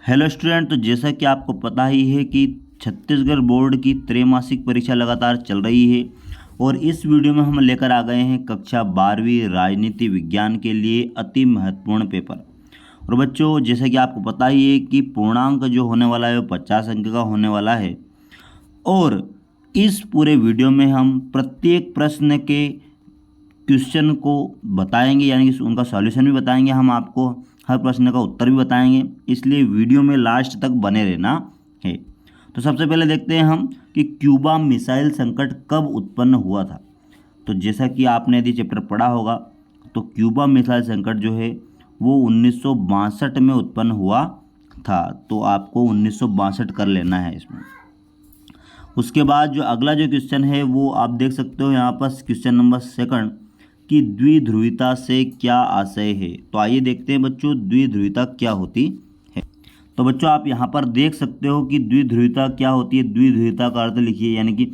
Hello student, तो जैसा कि आपको पता ही है कि छत्तीसगढ़ बोर्ड की त्रैमासिक परीक्षा लगातार चल रही है और इस वीडियो में हम लेकर आ गए हैं कक्षा 12वीं राजनीति विज्ञान के लिए अति महत्वपूर्ण पेपर। और बच्चों, जैसा कि आपको पता ही है कि पूर्णांक जो होने वाला है वो 50 अंक का होने वाला है और इस पूरे वीडियो में हम प्रत्येक प्रश्न के क्वेश्चन को बताएंगे, यानी कि उनका सॉल्यूशन भी बताएंगे, हम आपको हर प्रश्न का उत्तर भी बताएंगे, इसलिए वीडियो में लास्ट तक बने रहना है। तो सबसे पहले देखते हैं हम कि क्यूबा मिसाइल संकट कब उत्पन्न हुआ था। तो जैसा कि आपने यदि चैप्टर पढ़ा होगा तो क्यूबा मिसाइल संकट जो है वो 1962 में उत्पन्न हुआ था। तो आपको 1962 कर लेना है इसमें। उसके बाद जो अगला जो क्वेश्चन है वो आप देख सकते हो यहाँ पर क्वेश्चन नंबर 2 कि द्विध्रुवीता से क्या आशय है। तो आइए देखते हैं बच्चों द्विध्रुवीता क्या होती है। तो बच्चों आप यहाँ पर देख सकते हो कि द्विध्रुवीता क्या होती है। द्विध्रुवीता का अर्थ लिखिए, यानी कि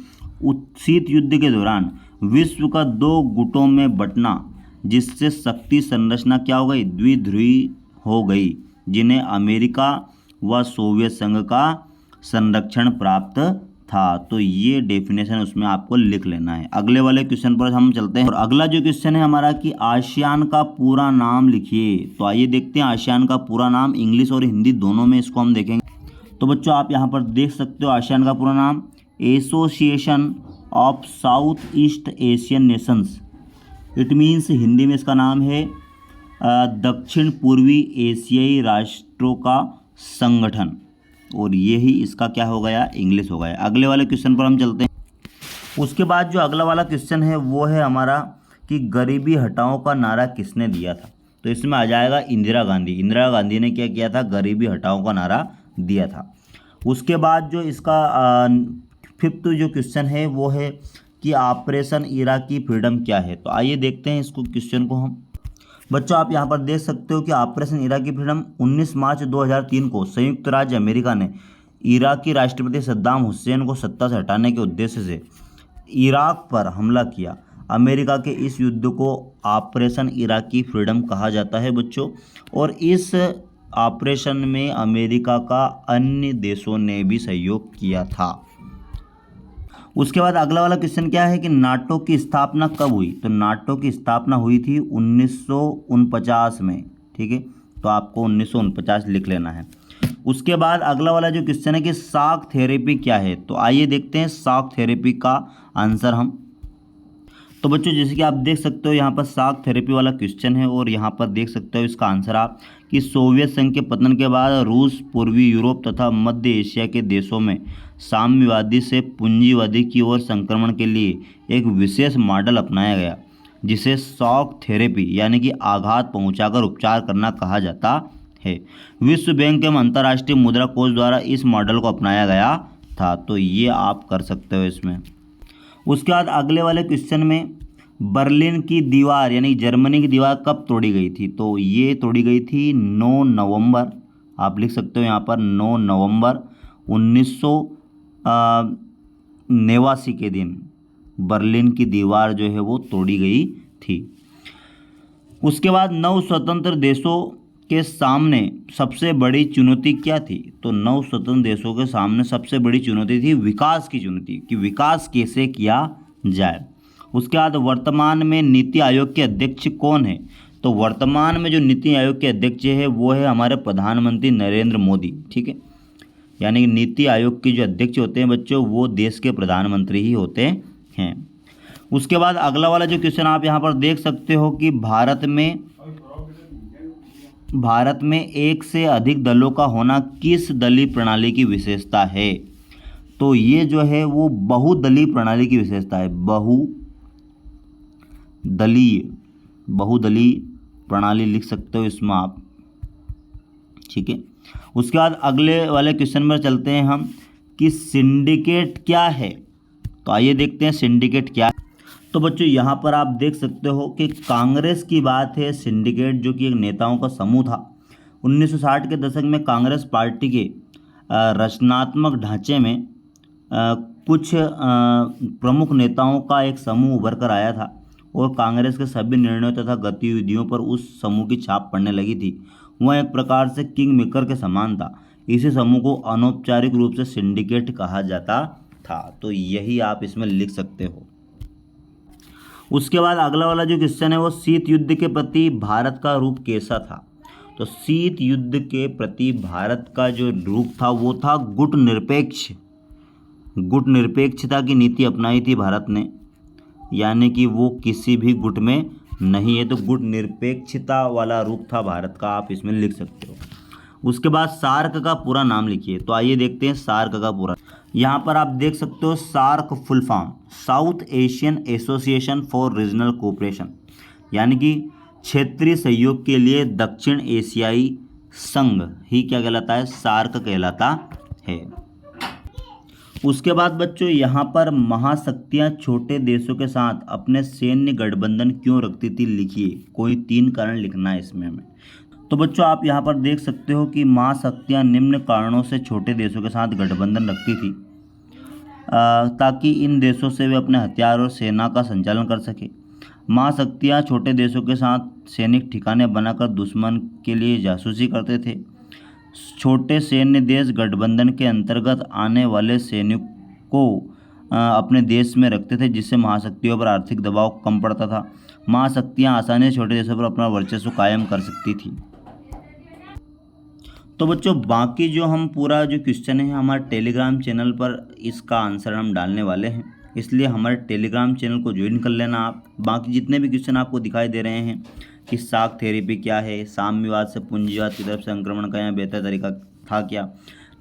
शीत युद्ध के दौरान विश्व का 2 गुटों में बंटना, जिससे शक्ति संरचना क्या हो गई, द्विध्रुवी हो गई, जिन्हें अमेरिका व सोवियत संघ का संरक्षण प्राप्त था। तो ये डेफिनेशन उसमें आपको लिख लेना है। अगले वाले क्वेश्चन पर हम चलते हैं और अगला जो क्वेश्चन है हमारा कि आसियान का पूरा नाम लिखिए। तो आइए देखते हैं आसियान का पूरा नाम, इंग्लिश और हिंदी दोनों में इसको हम देखेंगे। तो बच्चों आप यहाँ पर देख सकते हो आसियान का पूरा नाम association of south east Asian Nations. It means Hindi में इसका नाम है दक्षिण पूर्वी एशियाई राष्ट्रों का संगठन, और यही इसका क्या हो गया, इंग्लिश हो गया। अगले वाले क्वेश्चन पर हम चलते हैं। उसके बाद जो अगला वाला क्वेश्चन है वो है हमारा कि गरीबी हटाओ का नारा किसने दिया था। तो इसमें आ जाएगा इंदिरा गांधी। इंदिरा गांधी ने क्या किया था, गरीबी हटाओ का नारा दिया था। उसके बाद जो इसका 5th जो क्वेश्चन है वो है कि ऑपरेशन इराकी फ्रीडम क्या है। तो आइए देखते हैं इसको क्वेश्चन को हम। बच्चों आप यहाँ पर देख सकते हो कि ऑपरेशन इराकी फ्रीडम 19 मार्च 2003 को संयुक्त राज्य अमेरिका ने इराकी राष्ट्रपति सद्दाम हुसैन को सत्ता से हटाने के उद्देश्य से इराक पर हमला किया। अमेरिका के इस युद्ध को ऑपरेशन इराकी फ्रीडम कहा जाता है बच्चों, और इस ऑपरेशन में अमेरिका का अन्य देशों ने भी सहयोग किया था। उसके बाद अगला वाला क्वेश्चन क्या है कि नाटो की स्थापना कब हुई। तो नाटो की स्थापना हुई थी 1949 में, ठीक है। तो आपको 1949 लिख लेना है। उसके बाद अगला वाला जो क्वेश्चन है कि शॉक थेरेपी क्या है। तो आइए देखते हैं शॉक थेरेपी का आंसर हम। तो बच्चों जैसे कि आप देख सकते हो यहाँ पर शॉक थेरेपी वाला क्वेश्चन है और यहाँ पर देख सकते हो इसका आंसर आप कि सोवियत संघ के पतन के बाद रूस पूर्वी यूरोप तथा मध्य एशिया के देशों में साम्यवादी से पूंजीवादी की ओर संक्रमण के लिए एक विशेष मॉडल अपनाया गया, जिसे शॉक थेरेपी यानी कि आघात पहुंचाकर उपचार करना कहा जाता है। विश्व बैंक एवं अंतर्राष्ट्रीय मुद्रा कोष द्वारा इस मॉडल को अपनाया गया था। तो ये आप कर सकते हो इसमें। उसके बाद अगले वाले क्वेश्चन में बर्लिन की दीवार यानी जर्मनी की दीवार कब तोड़ी गई थी। तो ये तोड़ी गई थी 9 नवंबर, आप लिख सकते हो यहाँ पर 9 नवंबर 1989 के दिन बर्लिन की दीवार जो है वो तोड़ी गई थी। उसके बाद 9 स्वतंत्र देशों के सामने सबसे बड़ी चुनौती क्या थी। तो 9 स्वतंत्र देशों के सामने सबसे बड़ी चुनौती थी विकास की चुनौती, कि विकास कैसे किया जाए। उसके बाद वर्तमान में नीति आयोग के अध्यक्ष कौन है। तो वर्तमान में जो नीति आयोग के अध्यक्ष है वो है हमारे प्रधानमंत्री नरेंद्र मोदी, ठीक है। यानी कि नीति आयोग के जो अध्यक्ष होते हैं बच्चों वो देश के प्रधानमंत्री ही होते हैं। उसके बाद अगला वाला जो क्वेश्चन आप यहाँ पर देख सकते हो कि भारत में एक से अधिक दलों का होना किस दलीय प्रणाली की विशेषता है। तो ये जो है वो बहुदलीय प्रणाली की विशेषता है। बहुदलीय प्रणाली लिख सकते हो इसमें आप, ठीक है। उसके बाद अगले वाले क्वेश्चन पर चलते हैं हम कि सिंडिकेट क्या है। तो आइए देखते हैं सिंडिकेट क्या है। तो बच्चों यहाँ पर आप देख सकते हो कि कांग्रेस की बात है सिंडिकेट, जो कि एक नेताओं का समूह था। 1960 के दशक में कांग्रेस पार्टी के रचनात्मक ढांचे में कुछ प्रमुख नेताओं का एक समूह उभर कर आया था और कांग्रेस के सभी निर्णयों तथा गतिविधियों पर उस समूह की छाप पड़ने लगी थी। वह एक प्रकार से किंग मेकर के समान था। इसी समूह को अनौपचारिक रूप से सिंडिकेट कहा जाता था। तो यही आप इसमें लिख सकते हो। उसके बाद अगला वाला जो क्वेश्चन है वो शीत युद्ध के प्रति भारत का रूप कैसा था। तो शीत युद्ध के प्रति भारत का जो रूप था वो था गुट निरपेक्षता की नीति अपनाई थी भारत ने, यानी कि वो किसी भी गुट में नहीं है। तो गुट निरपेक्षता वाला रूप था भारत का, आप इसमें लिख सकते हो। उसके बाद सार्क का पूरा नाम लिखिए। तो आइए देखते हैं सार्क का पूरा। यहाँ पर आप देख सकते हो SAARC full form South Asian Association for Regional Cooperation, यानी कि क्षेत्रीय सहयोग के लिए दक्षिण एशियाई संघ ही क्या कहलाता है, सार्क कहलाता है। उसके बाद बच्चों यहाँ पर महाशक्तियाँ छोटे देशों के साथ अपने सैन्य गठबंधन क्यों रखती थी, लिखिए। कोई 3 कारण लिखना है इसमें हमें। तो बच्चों आप यहाँ पर देख सकते हो कि महाशक्तियाँ निम्न कारणों से छोटे देशों के साथ गठबंधन रखती थी ताकि इन देशों से वे अपने हथियार और सेना का संचालन कर सके। महाशक्तियाँ छोटे देशों के साथ सैनिक ठिकाने बनाकर दुश्मन के लिए जासूसी करते थे। छोटे सैन्य देश गठबंधन के अंतर्गत आने वाले सैनिकों को अपने देश में रखते थे, जिससे महाशक्तियों पर आर्थिक दबाव कम पड़ता था। महाशक्तियाँ आसानी से छोटे देशों पर अपना वर्चस्व कायम कर सकती थी। तो बच्चों बाकी जो हम पूरा जो क्वेश्चन है हमारे टेलीग्राम चैनल पर इसका आंसर हम डालने वाले हैं, इसलिए हमारे टेलीग्राम चैनल को ज्वाइन कर लेना आप। बाकी जितने भी क्वेश्चन आपको दिखाई दे रहे हैं कि शाक थेरेपी क्या है, साम्यवाद से पूंजीवाद की तरफ संक्रमण का यहाँ बेहतर तरीका था क्या,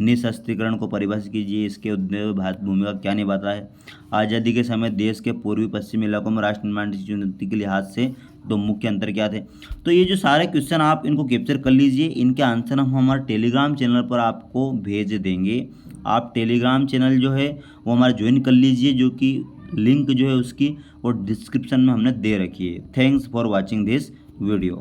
निःशस्त्रीकरण को परिभाषित कीजिए, इसके उद्देश्य भारत भूमिका क्या निभाता है, आज़ादी के समय देश के पूर्वी पश्चिमी इलाकों में राष्ट्र निर्माण की चुनौती के लिहाज से 2 मुख्य अंतर क्या थे। तो ये जो सारे क्वेश्चन आप इनको कैप्चर कर लीजिए, इनके आंसर हम हमारे टेलीग्राम चैनल पर आपको भेज देंगे। आप टेलीग्राम चैनल जो है वो हमारा ज्वाइन कर लीजिए, जो कि लिंक जो है उसकी और डिस्क्रिप्शन में हमने दे रखी है। Thanks for watching this video.